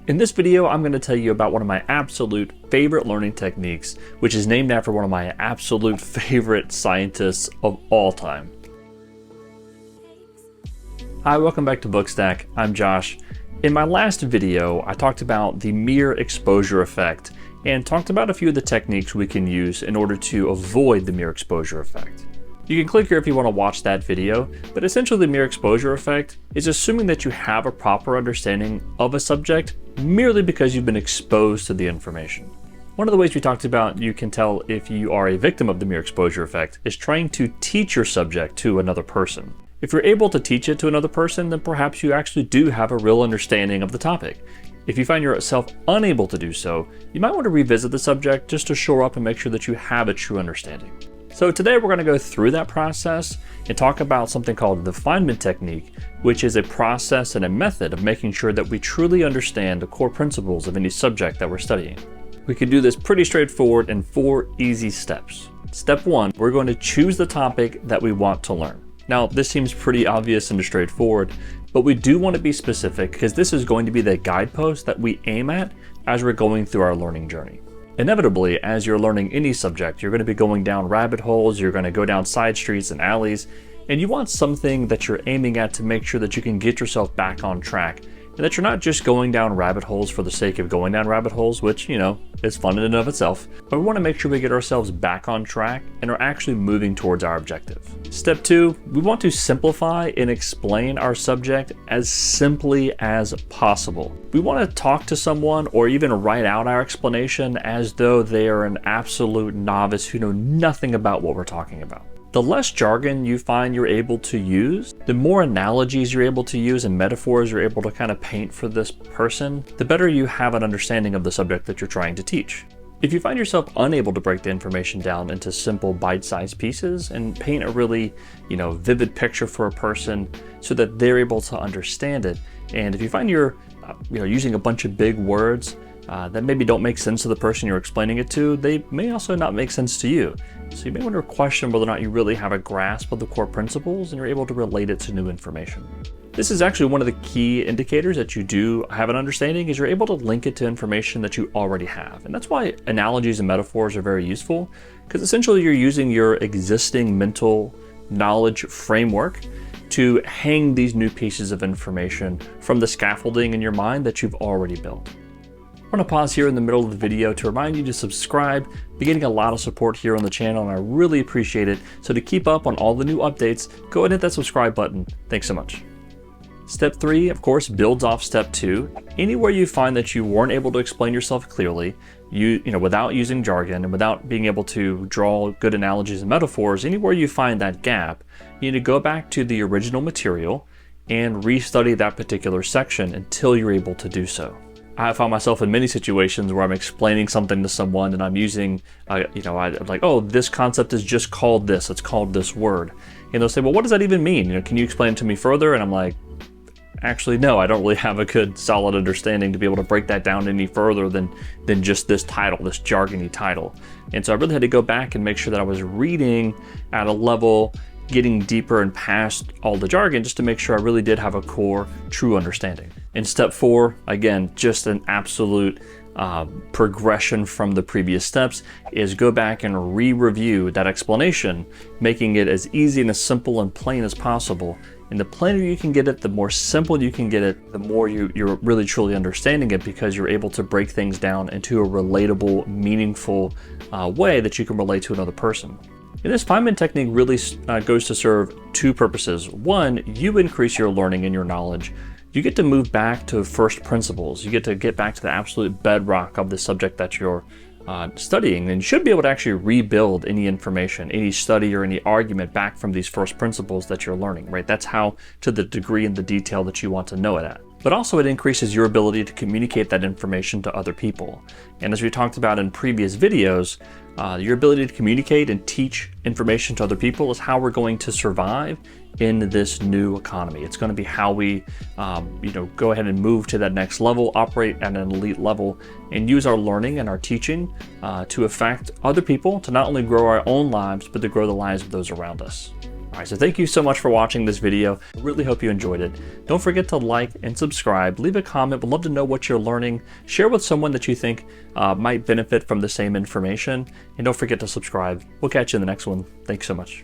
In this video, I'm going to tell you about one of my absolute favorite learning techniques, which is named after one of my absolute favorite scientists of all time. Hi, welcome back to Bookstack. I'm Josh. In my last video, I talked about the mere exposure effect and talked about a few of the techniques we can use in order to avoid the mere exposure effect. You can click here if you want to watch that video, but essentially the mere exposure effect is assuming that you have a proper understanding of a subject merely because you've been exposed to the information. One of the ways we talked about you can tell if you are a victim of the mere exposure effect is trying to teach your subject to another person. If you're able to teach it to another person, then perhaps you actually do have a real understanding of the topic. If you find yourself unable to do so, you might want to revisit the subject just to shore up and make sure that you have a true understanding. So today we're going to go through that process and talk about something called the Feynman Technique, which is a process and a method of making sure that we truly understand the core principles of any subject that we're studying. We can do this pretty straightforward in 4 easy steps. Step 1, we're going to choose the topic that we want to learn. Now, this seems pretty obvious and straightforward, but we do want to be specific because this is going to be the guidepost that we aim at as we're going through our learning journey. Inevitably, as you're learning any subject, you're going to be going down rabbit holes, you're going to go down side streets and alleys, and you want something that you're aiming at to make sure that you can get yourself back on track, and that you're not just going down rabbit holes for the sake of going down rabbit holes, which, is fun in and of itself, but we want to make sure we get ourselves back on track and are actually moving towards our objective. Step 2, we want to simplify and explain our subject as simply as possible. We want to talk to someone or even write out our explanation as though they are an absolute novice who know nothing about what we're talking about. The less jargon you find you're able to use, the more analogies you're able to use and metaphors you're able to kind of paint for this person, the better you have an understanding of the subject that you're trying to teach. If you find yourself unable to break the information down into simple bite-sized pieces and paint a really, vivid picture for a person so that they're able to understand it, and if you find you're, using a bunch of big words that maybe don't make sense to the person you're explaining it to, they may also not make sense to you. So you may want to question whether or not you really have a grasp of the core principles and you're able to relate it to new information. This is actually one of the key indicators that you do have an understanding, is you're able to link it to information that you already have. And that's why analogies and metaphors are very useful, because essentially you're using your existing mental knowledge framework to hang these new pieces of information from the scaffolding in your mind that you've already built. I want to pause here in the middle of the video to remind you to subscribe. We're getting a lot of support here on the channel and I really appreciate it. So to keep up on all the new updates, go ahead and hit that subscribe button. Thanks so much. Step 3, of course, builds off step 2. Anywhere you find that you weren't able to explain yourself clearly, without using jargon and without being able to draw good analogies and metaphors, anywhere you find that gap, you need to go back to the original material and restudy that particular section until you're able to do so. I found myself in many situations where I'm explaining something to someone and I'm using, I'm like, oh, this concept is just called this, it's called this word. And they'll say, well, what does that even mean? Can you explain it to me further? And I'm like, actually, no, I don't really have a good solid understanding to be able to break that down any further than just this title, this jargony title. And so I really had to go back and make sure that I was reading at a level, getting deeper and past all the jargon just to make sure I really did have a core, true understanding. In step 4, again, just an absolute progression from the previous steps, is go back and re-review that explanation, making it as easy and as simple and plain as possible. And the plainer you can get it, the more simple you can get it, the more you're really truly understanding it, because you're able to break things down into a relatable, meaningful way that you can relate to another person. And this Feynman technique really goes to serve 2 purposes. 1, you increase your learning and your knowledge. You get to move back to first principles. You get back to the absolute bedrock of the subject that you're studying, and you should be able to actually rebuild any information, any study or any argument back from these first principles that you're learning, right? That's how, to the degree and the detail that you want to know it at. But also it increases your ability to communicate that information to other people. And as we talked about in previous videos, your ability to communicate and teach information to other people is how we're going to survive in this new economy. It's going to be how we, go ahead and move to that next level, operate at an elite level, and use our learning and our teaching to affect other people, to not only grow our own lives, but to grow the lives of those around us. All right, so thank you so much for watching this video. I really hope you enjoyed it. Don't forget to like and subscribe. Leave a comment. We'd love to know what you're learning. Share with someone that you think might benefit from the same information. And don't forget to subscribe. We'll catch you in the next one. Thanks so much.